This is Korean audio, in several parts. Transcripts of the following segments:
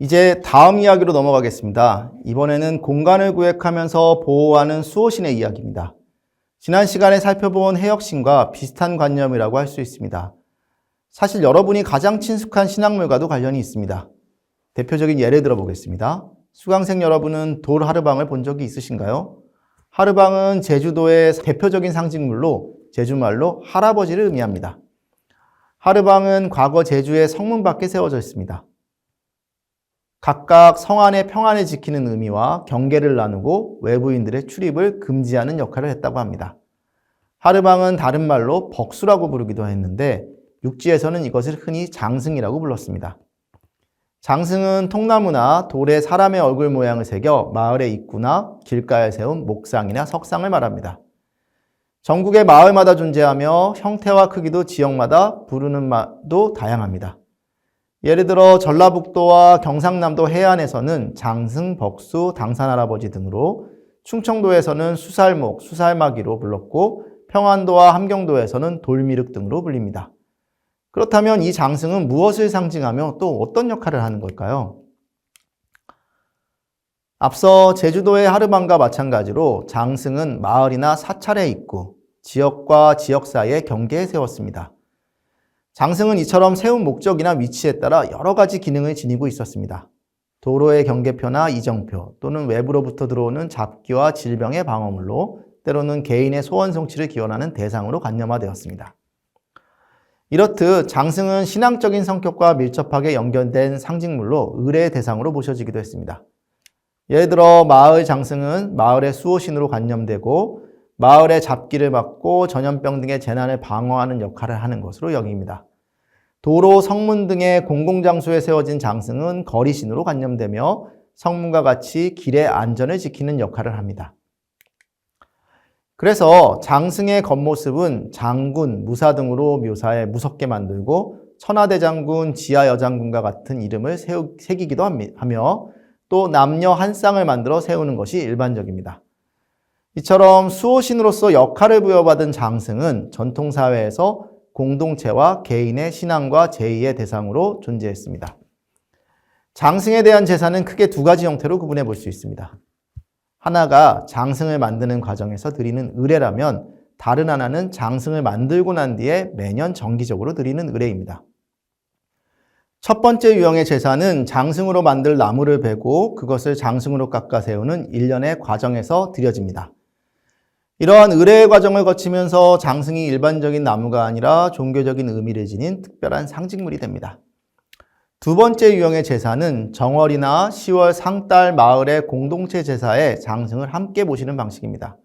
이제 다음 이야기로 넘어가겠습니다. 이번에는 공간을 구획하면서 보호하는 수호신의 이야기입니다. 지난 시간에 살펴본 해역신과 비슷한 관념이라고 할 수 있습니다. 사실 여러분이 가장 친숙한 신앙물과도 관련이 있습니다. 대표적인 예를 들어보겠습니다. 수강생 여러분은 돌 하르방을 본 적이 있으신가요? 하르방은 제주도의 대표적인 상징물로 제주말로 할아버지를 의미합니다. 하르방은 과거 제주의 성문 밖에 세워져 있습니다. 각각 성 안의 평안을 지키는 의미와 경계를 나누고 외부인들의 출입을 금지하는 역할을 했다고 합니다. 하르방은 다른 말로 벅수라고 부르기도 했는데 육지에서는 이것을 흔히 장승이라고 불렀습니다. 장승은 통나무나 돌에 사람의 얼굴 모양을 새겨 마을의 입구나 길가에 세운 목상이나 석상을 말합니다. 전국의 마을마다 존재하며 형태와 크기도 지역마다 부르는 말도 다양합니다. 예를 들어 전라북도와 경상남도 해안에서는 장승, 벅수, 당산할아버지 등으로, 충청도에서는 수살목, 수살마기로 불렀고 평안도와 함경도에서는 돌미륵 등으로 불립니다. 그렇다면 이 장승은 무엇을 상징하며 또 어떤 역할을 하는 걸까요? 앞서 제주도의 하르방과 마찬가지로 장승은 마을이나 사찰의 입구, 지역과 지역 사이의 경계에 세웠습니다. 장승은 이처럼 세운 목적이나 위치에 따라 여러 가지 기능을 지니고 있었습니다. 도로의 경계표나 이정표 또는 외부로부터 들어오는 잡기와 질병의 방어물로, 때로는 개인의 소원 성취를 기원하는 대상으로 관념화되었습니다. 이렇듯 장승은 신앙적인 성격과 밀접하게 연결된 상징물로 의례의 대상으로 모셔지기도 했습니다. 예를 들어 마을 장승은 마을의 수호신으로 관념되고 마을의 잡기를 막고 전염병 등의 재난을 방어하는 역할을 하는 것으로 여깁니다. 도로, 성문 등의 공공장소에 세워진 장승은 거리신으로 관념되며 성문과 같이 길의 안전을 지키는 역할을 합니다. 그래서 장승의 겉모습은 장군, 무사 등으로 묘사해 무섭게 만들고 천하대장군, 지하여장군과 같은 이름을 새기기도 하며 또 남녀 한 쌍을 만들어 세우는 것이 일반적입니다. 이처럼 수호신으로서 역할을 부여받은 장승은 전통사회에서 공동체와 개인의 신앙과 제의의 대상으로 존재했습니다. 장승에 대한 제사는 크게 두 가지 형태로 구분해 볼 수 있습니다. 하나가 장승을 만드는 과정에서 드리는 의례라면 다른 하나는 장승을 만들고 난 뒤에 매년 정기적으로 드리는 의례입니다. 첫 번째 유형의 제사는 장승으로 만들 나무를 베고 그것을 장승으로 깎아 세우는 일련의 과정에서 드려집니다. 이러한 의례의 과정을 거치면서 장승이 일반적인 나무가 아니라 종교적인 의미를 지닌 특별한 상징물이 됩니다. 두 번째 유형의 제사는 정월이나 10월 상달 마을의 공동체 제사에 장승을 함께 모시는 방식입니다.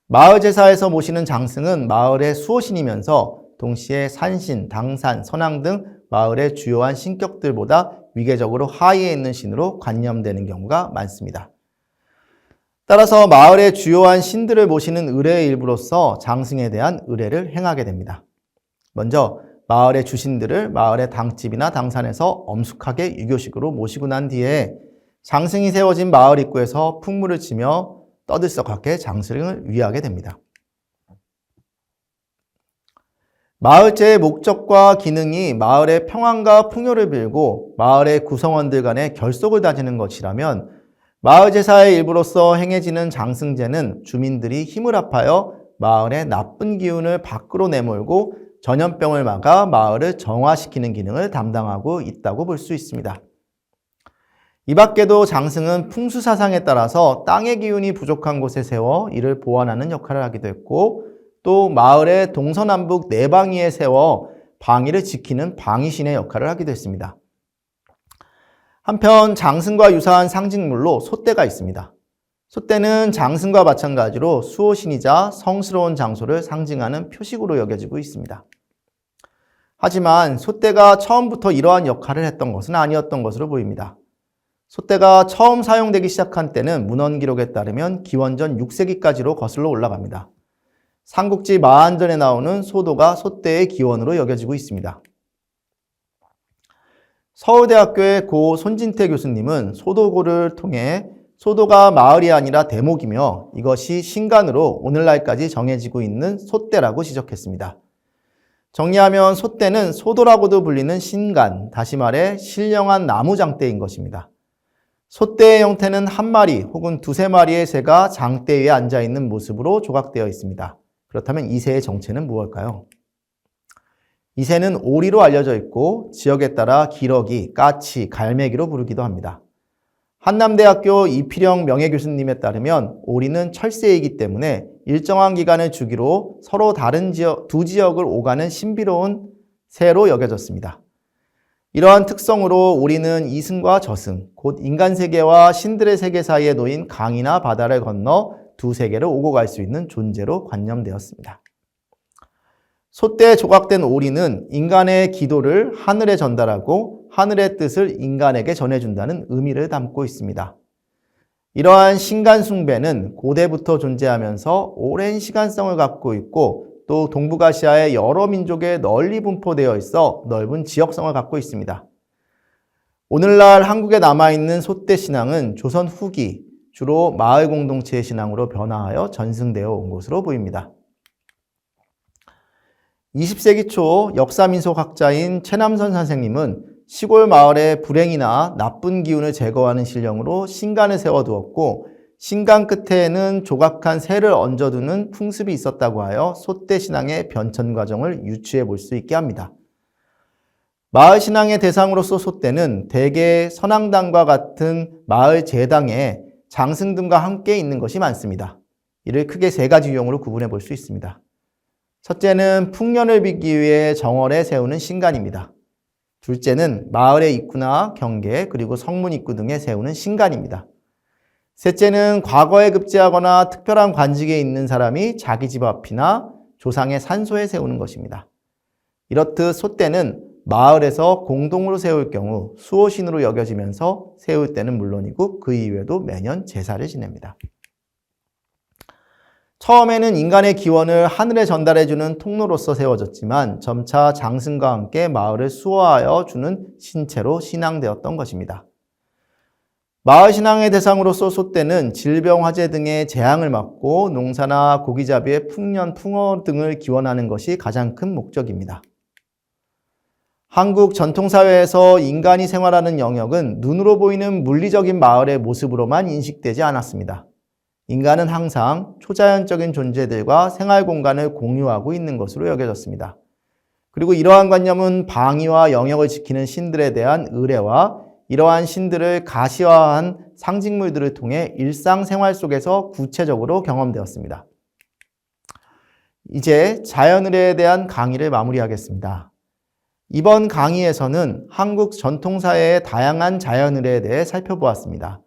마을 제사에서 모시는 장승은 마을의 수호신이면서 동시에 산신, 당산, 선왕 등 마을의 주요한 신격들보다 위계적으로 하위에 있는 신으로 관념되는 경우가 많습니다. 따라서 마을의 주요한 신들을 모시는 의례의 일부로서 장승에 대한 의례를 행하게 됩니다. 먼저 마을의 주신들을 마을의 당집이나 당산에서 엄숙하게 유교식으로 모시고 난 뒤에 장승이 세워진 마을 입구에서 풍물을 치며 떠들썩하게 장승을 위하게 됩니다. 마을제의 목적과 기능이 마을의 평안과 풍요를 빌고 마을의 구성원들 간의 결속을 다지는 것이라면 마을 제사의 일부로서 행해지는 장승제는 주민들이 힘을 합하여 마을의 나쁜 기운을 밖으로 내몰고 전염병을 막아 마을을 정화시키는 기능을 담당하고 있다고 볼 수 있습니다. 이 밖에도 장승은 풍수사상에 따라서 땅의 기운이 부족한 곳에 세워 이를 보완하는 역할을 하기도 했고 또 마을의 동서남북 네 방위에 세워 방위를 지키는 방위신의 역할을 하기도 했습니다. 한편 장승과 유사한 상징물로 솥대가 있습니다. 솥대는 장승과 마찬가지로 수호신이자 성스러운 장소를 상징하는 표식으로 여겨지고 있습니다. 하지만 솥대가 처음부터 이러한 역할을 했던 것은 아니었던 것으로 보입니다. 솥대가 처음 사용되기 시작한 때는 문헌기록에 따르면 기원전 6세기까지로 거슬러 올라갑니다. 삼국지 마한전에 나오는 소도가 솥대의 기원으로 여겨지고 있습니다. 서울대학교의 고 손진태 교수님은 소도고를 통해 소도가 마을이 아니라 대목이며 이것이 신간으로 오늘날까지 정해지고 있는 솥대라고 지적했습니다. 정리하면 소떼는 소도라고도 불리는 신간, 다시 말해 신령한 나무장대인 것입니다. 소떼의 형태는 한 마리 혹은 두세 마리의 새가 장대 위에 앉아있는 모습으로 조각되어 있습니다. 그렇다면 이 새의 정체는 무엇일까요? 이 새는 오리로 알려져 있고 지역에 따라 기러기, 까치, 갈매기로 부르기도 합니다. 한남대학교 이필영 명예교수님에 따르면 오리는 철새이기 때문에 일정한 기간의 주기로 서로 다른 두 지역을 오가는 신비로운 새로 여겨졌습니다. 이러한 특성으로 오리는 이승과 저승, 곧 인간 세계와 신들의 세계 사이에 놓인 강이나 바다를 건너 두 세계를 오고 갈 수 있는 존재로 관념되었습니다. 소떼에 조각된 오리는 인간의 기도를 하늘에 전달하고 하늘의 뜻을 인간에게 전해준다는 의미를 담고 있습니다. 이러한 신간 숭배는 고대부터 존재하면서 오랜 시간성을 갖고 있고 또 동북아시아의 여러 민족에 널리 분포되어 있어 넓은 지역성을 갖고 있습니다. 오늘날 한국에 남아있는 소떼 신앙은 조선 후기 주로 마을 공동체의 신앙으로 변화하여 전승되어 온 것으로 보입니다. 20세기 초 역사민속학자인 최남선 선생님은 시골 마을에 불행이나 나쁜 기운을 제거하는 신령으로 신간을 세워두었고 신간 끝에는 조각한 새를 얹어두는 풍습이 있었다고 하여 소떼 신앙의 변천 과정을 유추해 볼 수 있게 합니다. 마을 신앙의 대상으로서 소떼는 대개 선앙당과 같은 마을 제당에 장승등과 함께 있는 것이 많습니다. 이를 크게 세 가지 유형으로 구분해 볼 수 있습니다. 첫째는 풍년을 빌기 위해 정월에 세우는 신간입니다. 둘째는 마을의 입구나 경계 그리고 성문 입구 등에 세우는 신간입니다. 셋째는 과거에 급제하거나 특별한 관직에 있는 사람이 자기 집 앞이나 조상의 산소에 세우는 것입니다. 이렇듯 소떼는 마을에서 공동으로 세울 경우 수호신으로 여겨지면서 세울 때는 물론이고 그 이외에도 매년 제사를 지냅니다. 처음에는 인간의 기원을 하늘에 전달해주는 통로로서 세워졌지만 점차 장승과 함께 마을을 수호하여 주는 신체로 신앙되었던 것입니다. 마을 신앙의 대상으로서 소떼는 질병, 화재 등의 재앙을 막고 농사나 고기잡이의 풍년, 풍어 등을 기원하는 것이 가장 큰 목적입니다. 한국 전통사회에서 인간이 생활하는 영역은 눈으로 보이는 물리적인 마을의 모습으로만 인식되지 않았습니다. 인간은 항상 초자연적인 존재들과 생활 공간을 공유하고 있는 것으로 여겨졌습니다. 그리고 이러한 관념은 방위와 영역을 지키는 신들에 대한 의뢰와 이러한 신들을 가시화한 상징물들을 통해 일상생활 속에서 구체적으로 경험되었습니다. 이제 자연의뢰에 대한 강의를 마무리하겠습니다. 이번 강의에서는 한국 전통사회의 다양한 자연의뢰에 대해 살펴보았습니다.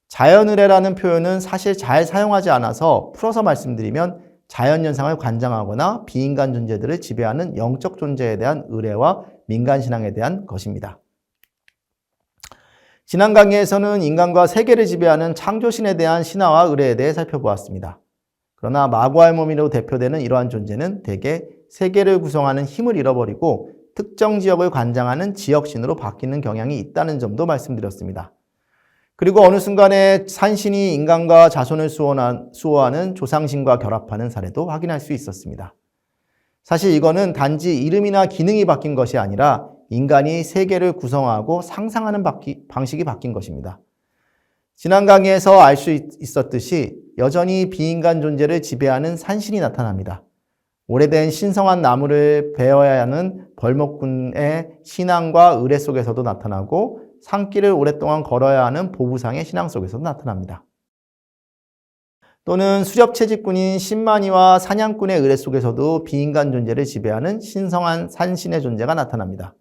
자연의뢰라는 표현은 사실 잘 사용하지 않아서 풀어서 말씀드리면 자연현상을 관장하거나 비인간 존재들을 지배하는 영적 존재에 대한 의뢰와 민간신앙에 대한 것입니다. 지난 강의에서는 인간과 세계를 지배하는 창조신에 대한 신화와 의뢰에 대해 살펴보았습니다. 그러나 마구알몸이로 대표되는 이러한 존재는 대개 세계를 구성하는 힘을 잃어버리고 특정 지역을 관장하는 지역신으로 바뀌는 경향이 있다는 점도 말씀드렸습니다. 그리고 어느 순간에 산신이 인간과 자손을 수호하는 조상신과 결합하는 사례도 확인할 수 있었습니다. 사실 이거는 단지 이름이나 기능이 바뀐 것이 아니라 인간이 세계를 구성하고 상상하는 방식이 바뀐 것입니다. 지난 강의에서 알 수 있었듯이 여전히 비인간 존재를 지배하는 산신이 나타납니다. 오래된 신성한 나무를 베어야 하는 벌목군의 신앙과 의뢰 속에서도 나타나고 산길을 오랫동안 걸어야 하는 보부상의 신앙 속에서도 나타납니다. 또는 수렵채집꾼인 신만이와 사냥꾼의 의뢰 속에서도 비인간 존재를 지배하는 신성한 산신의 존재가 나타납니다.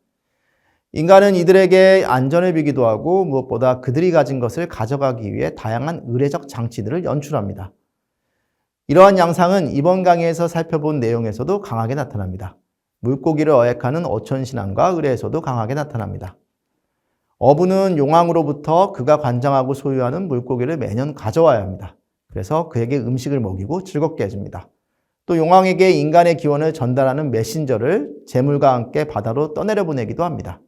인간은 이들에게 안전을 비기도 하고 무엇보다 그들이 가진 것을 가져가기 위해 다양한 의례적 장치들을 연출합니다. 이러한 양상은 이번 강의에서 살펴본 내용에서도 강하게 나타납니다. 물고기를 어획하는 어촌신앙과 의례에서도 강하게 나타납니다. 어부는 용왕으로부터 그가 관장하고 소유하는 물고기를 매년 가져와야 합니다. 그래서 그에게 음식을 먹이고 즐겁게 해줍니다. 또 용왕에게 인간의 기원을 전달하는 메신저를 재물과 함께 바다로 떠내려 보내기도 합니다.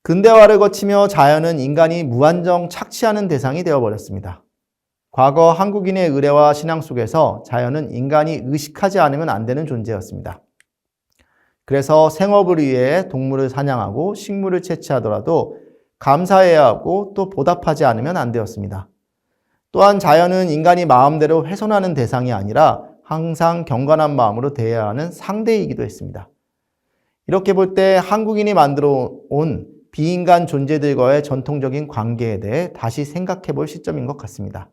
근대화를 거치며 자연은 인간이 무한정 착취하는 대상이 되어버렸습니다. 과거 한국인의 의례와 신앙 속에서 자연은 인간이 의식하지 않으면 안 되는 존재였습니다. 그래서 생업을 위해 동물을 사냥하고 식물을 채취하더라도 감사해야 하고 또 보답하지 않으면 안 되었습니다. 또한 자연은 인간이 마음대로 훼손하는 대상이 아니라 항상 경건한 마음으로 대해야 하는 상대이기도 했습니다. 이렇게 볼 때 한국인이 만들어 온 비인간 존재들과의 전통적인 관계에 대해 다시 생각해 볼 시점인 것 같습니다.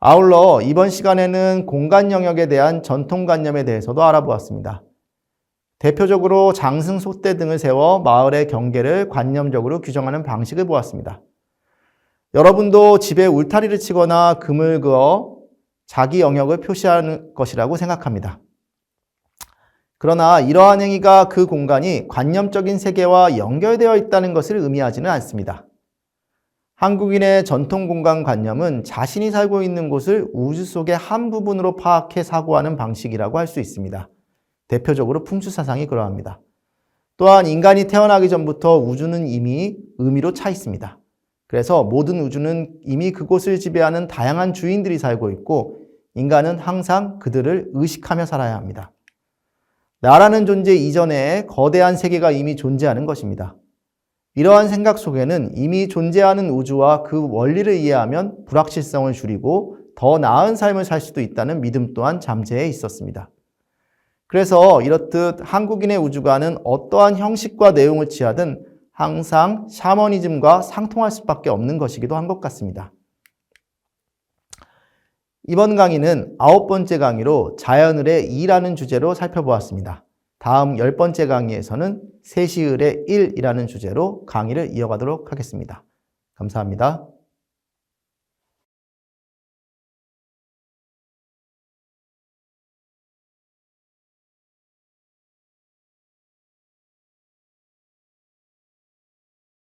아울러 이번 시간에는 공간 영역에 대한 전통관념에 대해서도 알아보았습니다. 대표적으로 장승, 소대 등을 세워 마을의 경계를 관념적으로 규정하는 방식을 보았습니다. 여러분도 집에 울타리를 치거나 금을 그어 자기 영역을 표시하는 것이라고 생각합니다. 그러나 이러한 행위가 그 공간이 관념적인 세계와 연결되어 있다는 것을 의미하지는 않습니다. 한국인의 전통 공간 관념은 자신이 살고 있는 곳을 우주 속의 한 부분으로 파악해 사고하는 방식이라고 할 수 있습니다. 대표적으로 풍수사상이 그러합니다. 또한 인간이 태어나기 전부터 우주는 이미 의미로 차 있습니다. 그래서 모든 우주는 이미 그곳을 지배하는 다양한 주인들이 살고 있고 인간은 항상 그들을 의식하며 살아야 합니다. 나라는 존재 이전에 거대한 세계가 이미 존재하는 것입니다. 이러한 생각 속에는 이미 존재하는 우주와 그 원리를 이해하면 불확실성을 줄이고 더 나은 삶을 살 수도 있다는 믿음 또한 잠재해 있었습니다. 그래서 이렇듯 한국인의 우주관은 어떠한 형식과 내용을 취하든 항상 샤머니즘과 상통할 수밖에 없는 것이기도 한 것 같습니다. 이번 강의는 9번째 강의로 자연을의 2라는 주제로 살펴보았습니다. 다음 10번째 강의에서는 세시을의 1이라는 주제로 강의를 이어가도록 하겠습니다. 감사합니다.